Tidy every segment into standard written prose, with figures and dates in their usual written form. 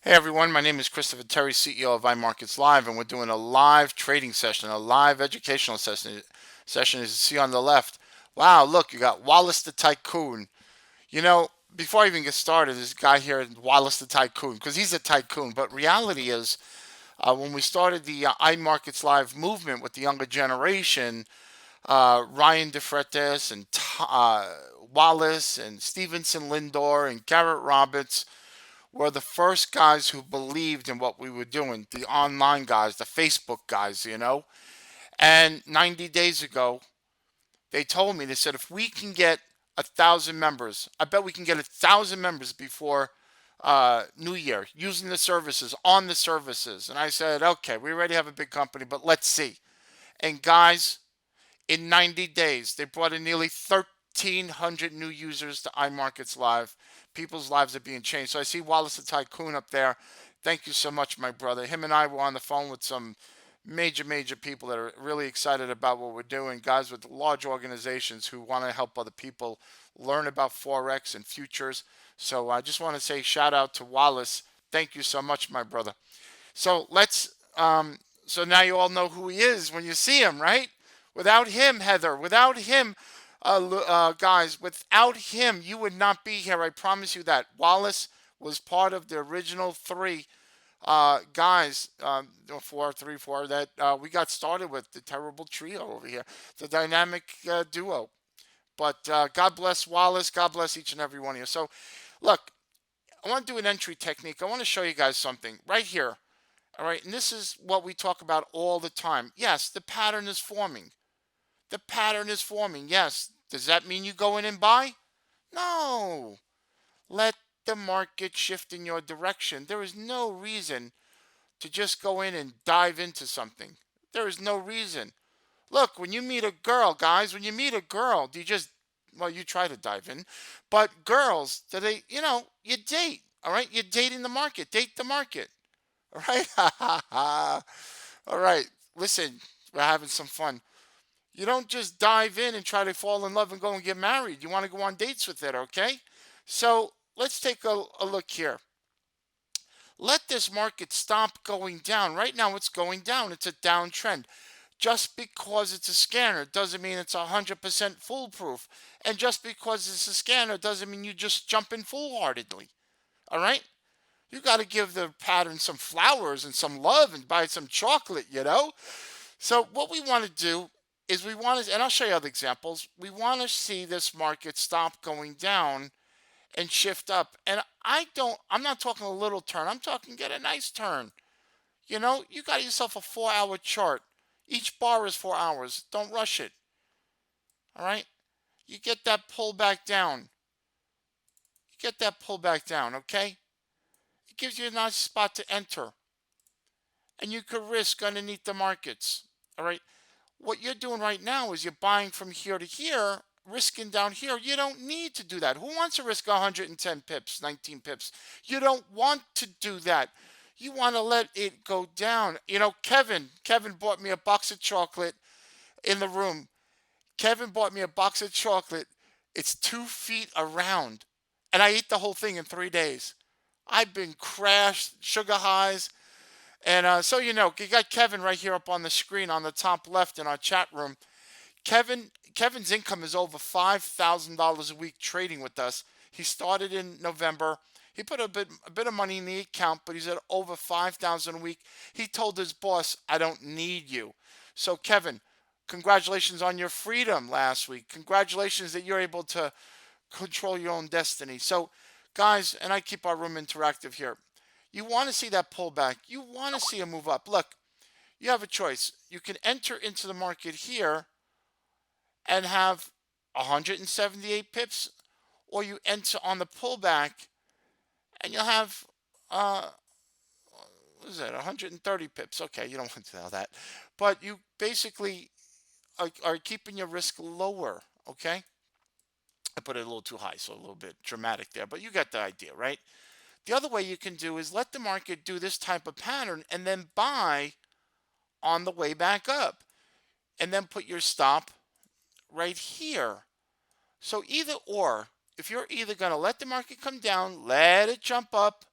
Hey everyone, my name is Christopher Terry, CEO of iMarkets Live, and we're doing a live trading session, a live educational session as you see on the left. Wow, look, you got Wallace the Tycoon. You know, before I even get started, this guy here, Wallace the Tycoon, because he's a tycoon. But reality is, when we started the iMarkets Live movement with the younger generation, Ryan DeFreitas and Wallace and Stevenson Lindor and Garrett Roberts were the first guys who believed in what we were doing, the online guys, the Facebook guys, you know. And 90 days ago, they told me, they said, if we can get 1,000 members, I bet we can get 1,000 members before New Year using the services, on the services. And I said, okay, we already have a big company, but let's see. And guys, in 90 days, they brought in nearly 1,300 new users to iMarkets Live. People's lives are being changed. So I see Wallace the Tycoon up there. Thank you so much, my brother. Him and I were on the phone with some major people that are really excited about what we're doing. Guys with large organizations who want to help other people learn about Forex and futures. So I just want to say shout out to Wallace. Thank you so much, my brother. So so now you all know who he is when you see him, right? Without him, Heather, without him, guys, without him, you would not be here. I promise you that. Wallace was part of the original three guys, four, three, four, that we got started with, the terrible trio over here, the dynamic duo. But God bless Wallace. God bless each and every one of you. So, look, I want to do an entry technique. I want to show you guys something right here. All right, and this is what we talk about all the time. Yes, the pattern is forming. The pattern is forming. Yes. Does that mean you go in and buy? No. Let the market shift in your direction. There is no reason to just go in and dive into something. There is no reason. Look, when you meet a girl, guys, when you meet a girl, do you just, well, you try to dive in, but girls, do they, you date, all right? You're dating the market, date the market, all right? All right, listen, we're having some fun. You don't just dive in and try to fall in love and go and get married. You want to go on dates with it, okay? So let's take a look here. Let this market stop going down. Right now, it's going down. It's a downtrend. Just because it's a scanner doesn't mean it's 100% foolproof. And just because it's a scanner doesn't mean you just jump in foolhardily. All right? You got to give the pattern some flowers and some love and buy some chocolate, you know? So what we want to do is we want to, and I'll show you other examples. We want to see this market stop going down and shift up. And I'm not talking a little turn. I'm talking get a nice turn. You know, you got yourself a 4 hour chart. Each bar is 4 hours. Don't rush it. All right. You get that pull back down. You get that pull back down. Okay. It gives you a nice spot to enter. And you could risk underneath the markets. All right. What you're doing right now is you're buying from here to here, risking down here. You don't need to do that. Who wants to risk 110 pips, 19 pips? You don't want to do that. You want to let it go down. You know, Kevin bought me a box of chocolate in the room. Kevin bought me a box of chocolate. It's 2 feet around. And I ate the whole thing in 3 days. I've been crashed, sugar highs. And so you got Kevin right here up on the screen on the top left in our chat room. Kevin's income is over $5,000 a week trading with us. He started in November. He put a bit of money in the account, but he's at over 5,000 a week. He told his boss, "I don't need you." So Kevin, congratulations on your freedom last week. Congratulations that you're able to control your own destiny. So guys, and I keep our room interactive here. You want to see that pullback. You want to see a move up. Look, you have a choice. You can enter into the market here and have 178 pips, or you enter on the pullback and you'll have what is that, 130 pips. Okay, you don't want to know that, but you basically are keeping your risk lower. Okay, I put it a little too high, so a little bit dramatic there, but you get the idea, right? The other way you can do is let the market do this type of pattern and then buy on the way back up, and then put your stop right here. So either or, if you're either going to let the market come down, let it jump up,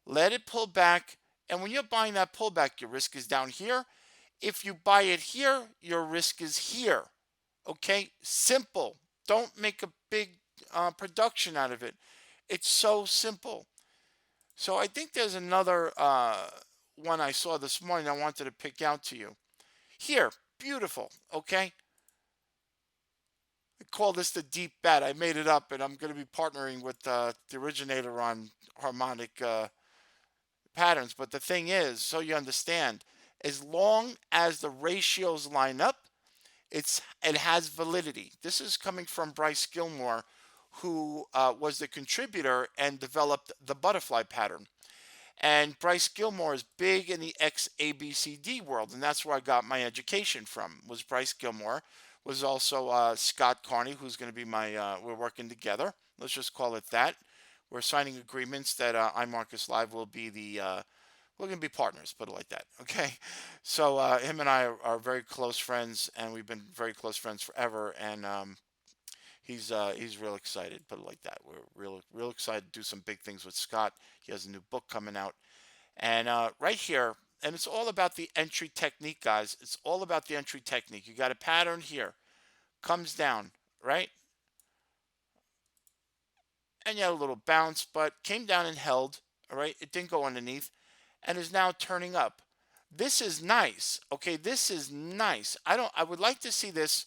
Let it pull back. And when you're buying that pullback, your risk is down here. If you buy it here, your risk is here. Okay? Simple. Don't make a big production out of it. It's so simple. So I think there's another one I saw this morning I wanted to pick out to you. Here, beautiful. Okay? I call this the deep bet. I made it up, and I'm going to be partnering with the originator on harmonic patterns. But the thing is, so you understand, as long as the ratios line up, it has validity. This is coming from Bryce Gilmore, who was the contributor and developed the butterfly pattern. And Bryce Gilmore is big in the XABCD world, and that's where I got my education from. Was Bryce Gilmore, was also Scott Carney, who's going to be my. We're working together. Let's just call it that. We're signing agreements that iMarkets Live will be the. We're going to be partners, put it like that. Okay, so him and I are very close friends, and we've been very close friends forever. And he's real excited, put it like that. We're real excited to do some big things with Scott. He has a new book coming out, and right here, and it's all about the entry technique, guys. It's all about the entry technique. You got a pattern here, comes down, right, and you had a little bounce, but came down and held. All right, it didn't go underneath, and is now turning up. This is nice. Okay, this is nice. I would like to see this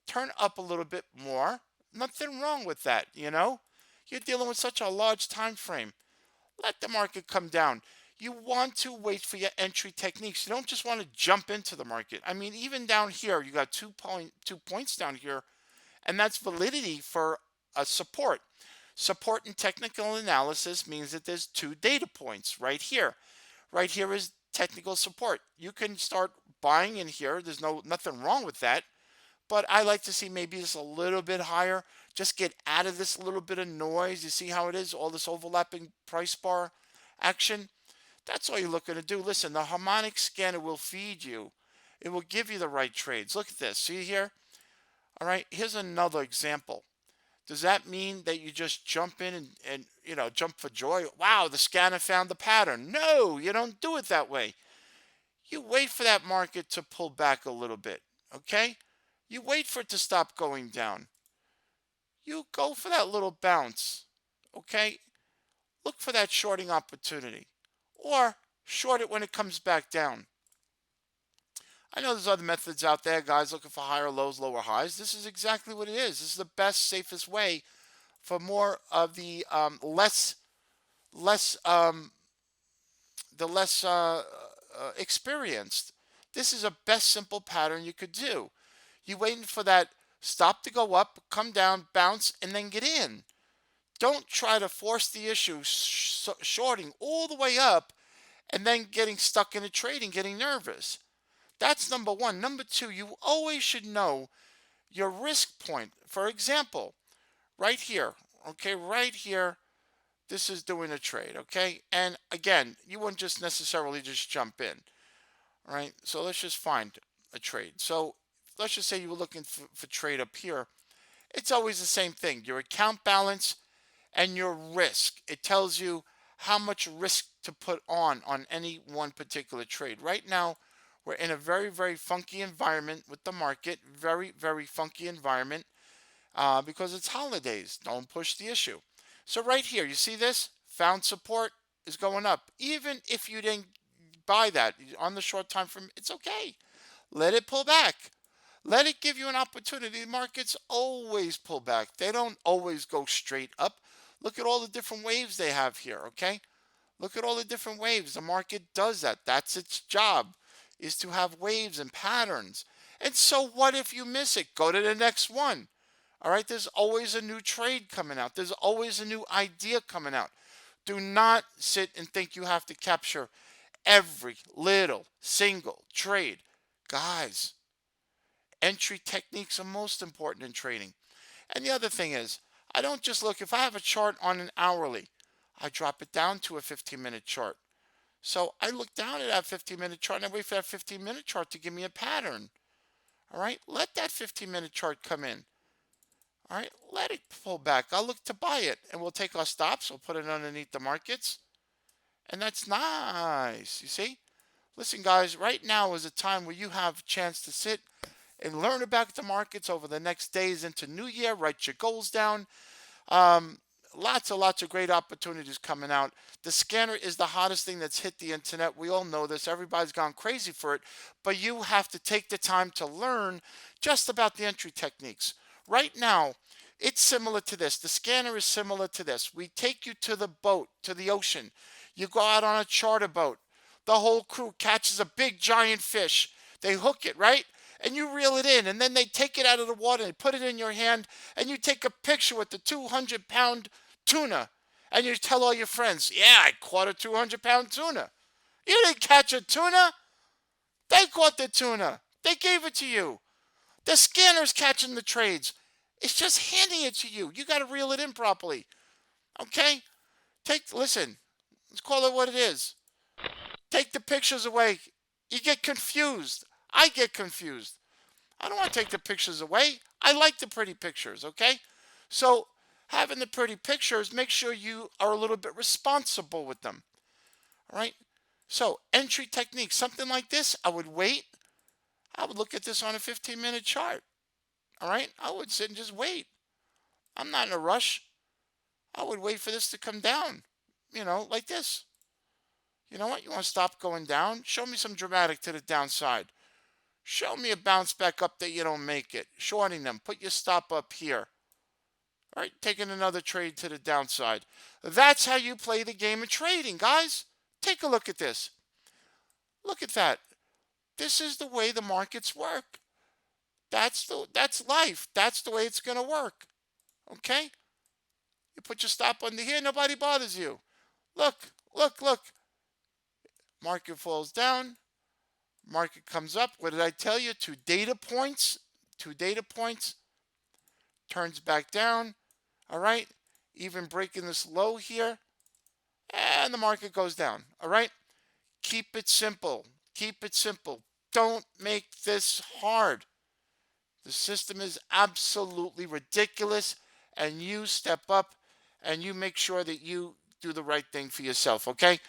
turn up a little bit more. Nothing wrong with that, you know? You're dealing with such a large time frame. Let the market come down. You want to wait for your entry techniques. You don't just want to jump into the market. I mean, even down here, you got 2 points down here, and that's validity for a support. Support in technical analysis means that there's 2 data points right here. Right here is technical support. You can start buying in here. There's nothing wrong with that. But I like to see maybe just a little bit higher. Just get out of this little bit of noise. You see how it is? All this overlapping price bar action. That's all you're looking to do. Listen, the harmonic scanner will feed you. It will give you the right trades. Look at this. See here? All right. Here's another example. Does that mean that you just jump in and jump for joy? Wow, the scanner found the pattern. No, you don't do it that way. You wait for that market to pull back a little bit. Okay? You wait for it to stop going down. You go for that little bounce. Okay? Look for that shorting opportunity. Or short it when it comes back down. I know there's other methods out there, guys looking for higher lows, lower highs. This is exactly what it is. This is the best, safest way for more of the less the less experienced. This is a best simple pattern you could do. You waiting for that stop to go up, come down, bounce, and then get in. Don't try to force the issue, shorting all the way up and then getting stuck in a trade and getting nervous. That's number one. Number two, you always should know your risk point. For example, right here, okay, right here, this is doing a trade, okay? And again, you wouldn't just necessarily just jump in, all right? So let's just find a trade. So let's just say you were looking for trade up here. It's always the same thing. Your account balance and your risk. It tells you how much risk to put on any one particular trade. Right now, we're in a very, very funky environment with the market. Very, very funky environment because it's holidays. Don't push the issue. So right here, you see this? Found support is going up. Even if you didn't buy that on the short time frame, it's okay. Let it pull back. Let it give you an opportunity. Markets always pull back. They don't always go straight up. Look at all the different waves they have here, okay? Look at all the different waves. The market does that. That's its job, is to have waves and patterns. And so what if you miss it? Go to the next one. All right, there's always a new trade coming out. There's always a new idea coming out. Do not sit and think you have to capture every little single trade. Guys, entry techniques are most important in trading. And the other thing is, I don't just look, if I have a chart on an hourly, I drop it down to a 15-minute chart. So I look down at that 15-minute chart and I wait for that 15-minute chart to give me a pattern. All right, let that 15-minute chart come in. All right, let it pull back. I'll look to buy it and we'll take our stops. We'll put it underneath the markets And that's nice. You see? Listen, guys, right now is a time where you have a chance to sit and learn about the markets over the next days into New Year. Write your goals down. Um, lots of great opportunities coming out. The scanner is the hottest thing that's hit the internet. We all know this. Everybody's gone crazy for it. But you have to take the time to learn just about the entry techniques. Right now, it's similar to this. The scanner is similar to this. We take you to the boat, to the ocean. You go out on a charter boat. The whole crew catches a big giant fish. They hook it, right? And you reel it in, and then they take it out of the water and put it in your hand, and you take a picture with the 200-pound tuna, and you tell all your friends, yeah, I caught a 200-pound tuna. You didn't catch a tuna. They caught the tuna. They gave it to you. The scanner's catching the trades. It's just handing it to you. You got to reel it in properly. Okay? Listen, let's call it what it is. Take the pictures away. You get confused. I get confused. I don't want to take the pictures away. I like the pretty pictures, okay? So, having the pretty pictures, make sure you are a little bit responsible with them, all right? So, entry technique, something like this, I would wait. I would look at this on a 15-minute chart, all right? I would sit and just wait. I'm not in a rush. I would wait for this to come down, like this. You know what? You want to stop going down? Show me some dramatic to the downside. Show me a bounce back up that you don't make it. Shorting them. Put your stop up here. All right, taking another trade to the downside. That's how you play the game of trading, guys. Take a look at this. Look at that. This is the way the markets work. That's life. That's the way it's gonna work. Okay? You put your stop under here, nobody bothers you. Look. Market falls down. Market comes up. What did I tell you? Two data points. Two data points. Turns back down. All right. Even breaking this low here. And the market goes down. All right. Keep it simple. Keep it simple. Don't make this hard. The system is absolutely ridiculous. And you step up and you make sure that you do the right thing for yourself. Okay.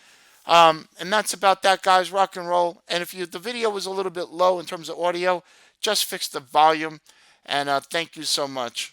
And that's about that, guys. Rock and roll. And if the video was a little bit low in terms of audio, just fix the volume. And thank you so much.